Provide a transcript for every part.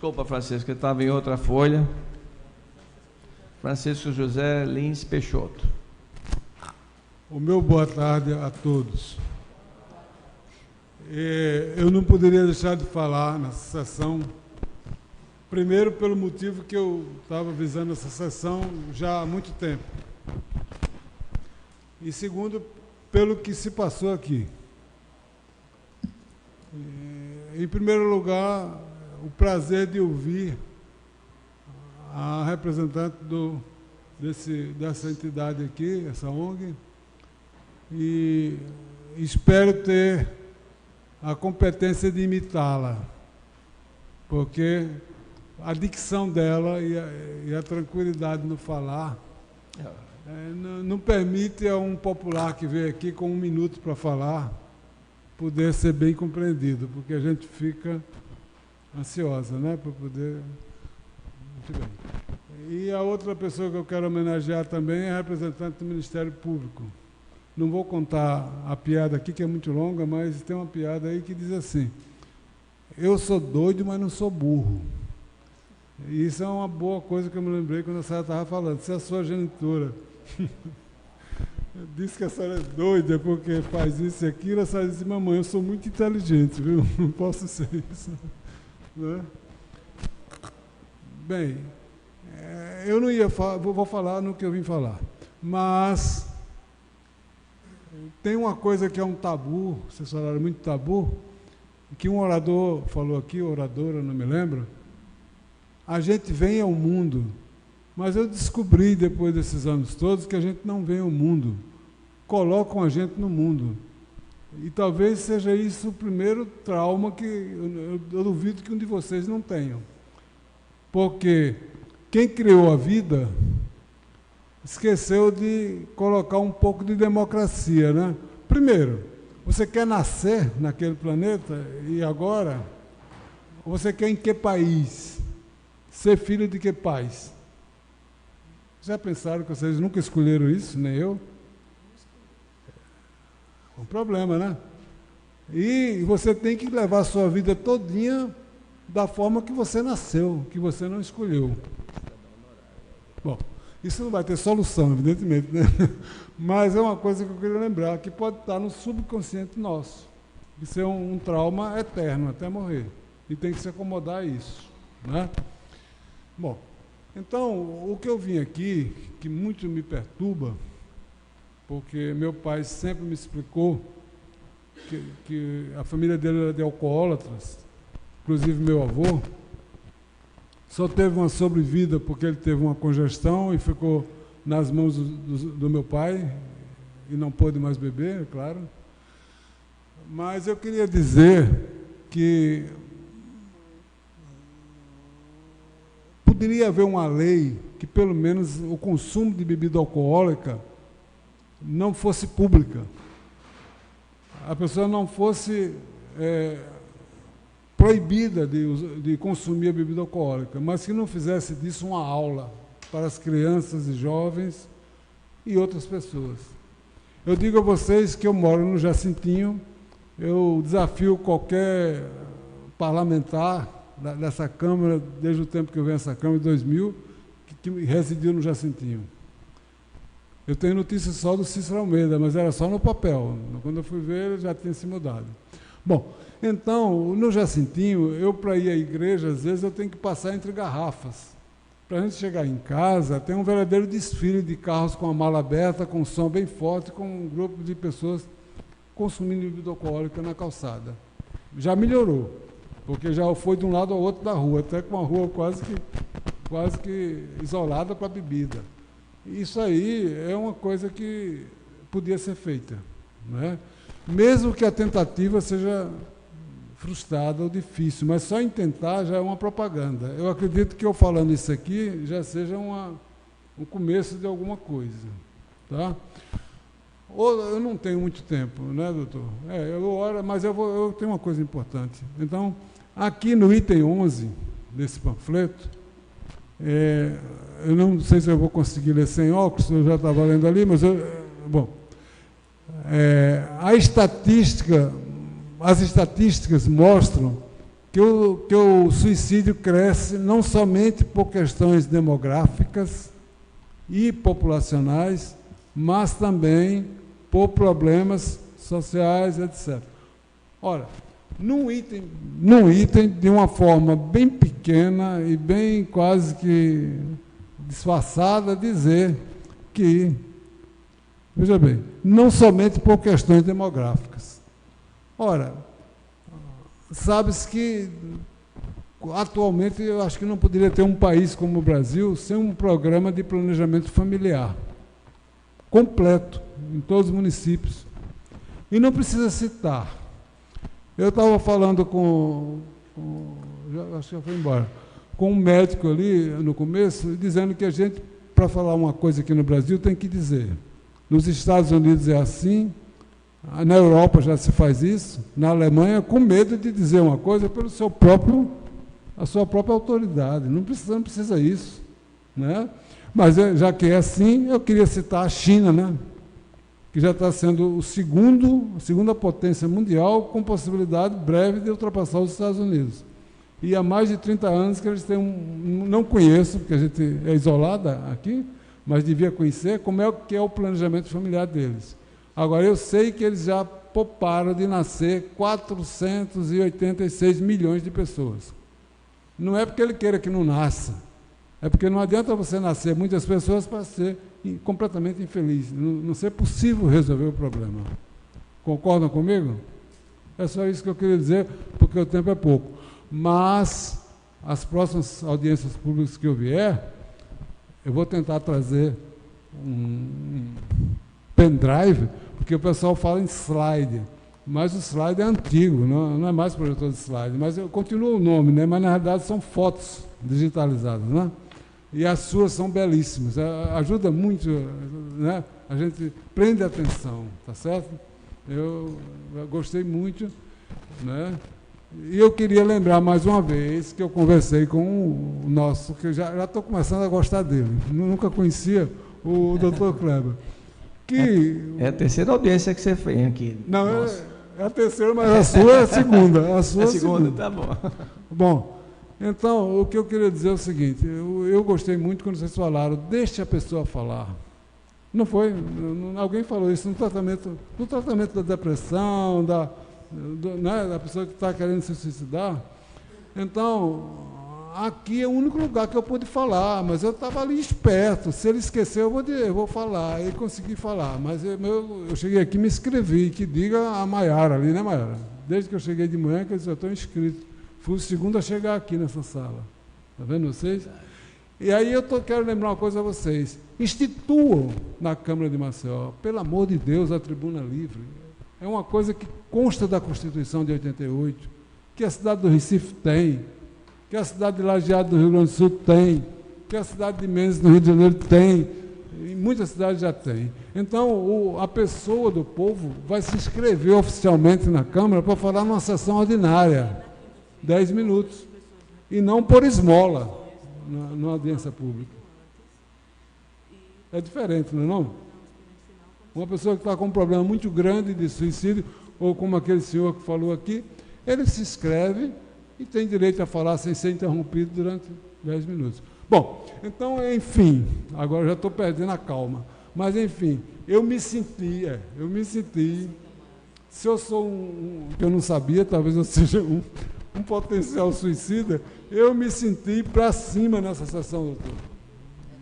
Desculpa, Francisco, ele estava em outra folha. Francisco José Lins Peixoto. O meu boa tarde a todos. Eu não poderia deixar de falar nessa sessão, primeiro pelo motivo que eu estava visando essa sessão já há muito tempo, e segundo, pelo que se passou aqui. Em primeiro lugar, o prazer de ouvir a representante dessa entidade aqui, essa ONG, e espero ter a competência de imitá-la, porque a dicção dela e a tranquilidade no falar não permite a um popular que veio aqui com 1 minuto para falar poder ser bem compreendido, porque a gente fica ansiosa, né, para poder... Muito bem. E a outra pessoa que eu quero homenagear também é a representante do Ministério Público. Não vou contar a piada aqui, que é muito longa, mas tem uma piada aí que diz assim: eu sou doido, mas não sou burro. E isso é uma boa coisa que eu me lembrei quando a senhora estava falando. Se a sua genitora disse que a senhora é doida porque faz isso e aquilo, a senhora disse: mamãe, eu sou muito inteligente, viu? Não posso ser isso. Né? Bem, eu não ia falar, vou falar no que eu vim falar, mas tem uma coisa que é um tabu, vocês falaram muito tabu, que um orador falou aqui, oradora, não me lembro. A gente vem ao mundo, mas eu descobri depois desses anos todos que a gente não vem ao mundo, colocam a gente no mundo. E talvez seja isso o primeiro trauma que eu duvido que um de vocês não tenham. Porque quem criou a vida esqueceu de colocar um pouco de democracia, né? Primeiro, você quer nascer naquele planeta e agora? Você quer em que país? Ser filho de que pais? Já pensaram que vocês nunca escolheram isso, nem eu? É um problema, né? E você tem que levar a sua vida todinha da forma que você nasceu, que você não escolheu. Bom, isso não vai ter solução, evidentemente, né? Mas é uma coisa que eu queria lembrar, que pode estar no subconsciente nosso. Isso é um trauma eterno, até morrer. E tem que se acomodar a isso, né? Bom, então, o que eu vim aqui, que muito me perturba, porque meu pai sempre me explicou que a família dele era de alcoólatras, inclusive meu avô, só teve uma sobrevida porque ele teve uma congestão e ficou nas mãos do meu pai e não pôde mais beber, é claro. Mas eu queria dizer que poderia haver uma lei que pelo menos o consumo de bebida alcoólica não fosse pública. A pessoa não fosse proibida de consumir a bebida alcoólica, mas que não fizesse disso uma aula para as crianças e jovens e outras pessoas. Eu digo a vocês que eu moro no Jacintinho, eu desafio qualquer parlamentar dessa Câmara, desde o tempo que eu venho a essa Câmara, em 2000, que residiu no Jacintinho. Eu tenho notícia só do Cícero Almeida, mas era só no papel. Quando eu fui ver, ele já tinha se mudado. Bom, então, no Jacintinho, eu, para ir à igreja, às vezes eu tenho que passar entre garrafas. Para a gente chegar em casa, tem um verdadeiro desfile de carros com a mala aberta, com som bem forte, com um grupo de pessoas consumindo bebida alcoólica na calçada. Já melhorou, porque já foi de um lado ao outro da rua, até com uma rua quase que isolada para a bebida. Isso aí é uma coisa que podia ser feita, não é? Mesmo que a tentativa seja frustrada ou difícil, mas só em tentar já é uma propaganda. Eu acredito que eu falando isso aqui já seja um começo de alguma coisa. Tá? Eu não tenho muito tempo, né, doutor? Mas eu tenho uma coisa importante. Então, aqui no item 11 desse panfleto, eu não sei se eu vou conseguir ler sem óculos, eu já estava lendo ali, mas as estatísticas mostram que o suicídio cresce não somente por questões demográficas e populacionais, mas também por problemas sociais, etc. Ora, num item de uma forma bem pequena e bem quase que disfarçada, dizer que, veja bem, não somente por questões demográficas. Ora, sabe-se que atualmente eu acho que não poderia ter um país como o Brasil sem um programa de planejamento familiar completo em todos os municípios. E não precisa citar. Eu estava falando acho que já foi embora, com um médico ali no começo, dizendo que a gente, para falar uma coisa aqui no Brasil, tem que dizer. Nos Estados Unidos é assim, na Europa já se faz isso, na Alemanha, com medo de dizer uma coisa pelo a sua própria autoridade. Não precisa isso, né? Mas já que é assim, eu queria citar a China, né? Que já está sendo a segunda potência mundial, com possibilidade breve de ultrapassar os Estados Unidos. E há mais de 30 anos que eles têm não conheço, porque a gente é isolada aqui, mas devia conhecer como é que é o planejamento familiar deles. Agora, eu sei que eles já pouparam de nascer 486 milhões de pessoas. Não é porque ele queira que não nasça, é porque não adianta você nascer muitas pessoas para ser completamente infeliz, não ser possível resolver o problema. Concordam comigo? É só isso que eu queria dizer, porque o tempo é pouco. Mas, as próximas audiências públicas que eu vier, eu vou tentar trazer um pendrive, porque o pessoal fala em slide, mas o slide é antigo, não é mais projetor de slide, mas continua o nome, né? Mas na realidade são fotos digitalizadas, né? E as suas são belíssimas, ajuda muito, né? A gente prende a atenção, tá certo? Eu gostei muito, né? E eu queria lembrar mais uma vez que eu conversei com o nosso, que eu já estou começando a gostar dele, nunca conhecia o Dr. Kleber. É a terceira audiência que você fez aqui. Não, é a terceira, mas a sua é a segunda. A sua é a segunda, tá bom. Bom, então, o que eu queria dizer é o seguinte, eu gostei muito quando vocês falaram, deixe a pessoa falar. Não foi? Alguém falou isso no tratamento da depressão, né, da pessoa que está querendo se suicidar. Então, aqui é o único lugar que eu pude falar, mas eu estava ali esperto. Se ele esquecer, eu vou falar. Ele consegui falar, mas eu cheguei aqui e me inscrevi, que diga a Maiara ali, né, Maiara? Desde que eu cheguei de manhã, que eu já estou inscrito. Fui o segundo a chegar aqui nessa sala. Está vendo vocês? E aí eu quero lembrar uma coisa a vocês. Instituam na Câmara de Maceió, pelo amor de Deus, a tribuna livre. É uma coisa que consta da Constituição de 88, que a cidade do Recife tem, que a cidade de Lajeado do Rio Grande do Sul tem, que a cidade de Mendes no Rio de Janeiro tem, e muitas cidades já têm. Então, a pessoa do povo vai se inscrever oficialmente na Câmara para falar numa sessão ordinária, 10 minutos, e não por esmola, numa audiência pública. É diferente, não é não? Uma pessoa que está com um problema muito grande de suicídio, ou como aquele senhor que falou aqui, ele se inscreve e tem direito a falar sem ser interrompido durante 10 minutos. Bom, então, enfim, agora já estou perdendo a calma, mas, enfim, eu me senti, se eu sou que eu não sabia, talvez eu seja um potencial suicida, eu me senti para cima nessa sessão, doutor.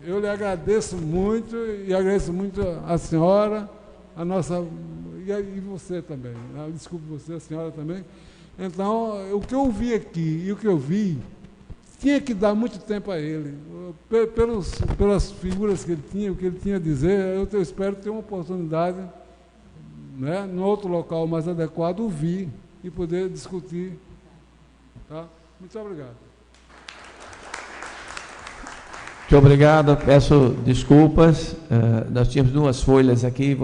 Eu lhe agradeço muito e agradeço muito a senhora, a nossa, e você também, desculpe você, a senhora também. Então, o que eu vi aqui e o que eu vi, tinha que dar muito tempo a ele. Pelas figuras que ele tinha, o que ele tinha a dizer, eu espero ter uma oportunidade, né, no outro local mais adequado, ouvir e poder discutir. Tá? Muito obrigado. Muito obrigado, peço desculpas. Nós tínhamos 2 folhas aqui.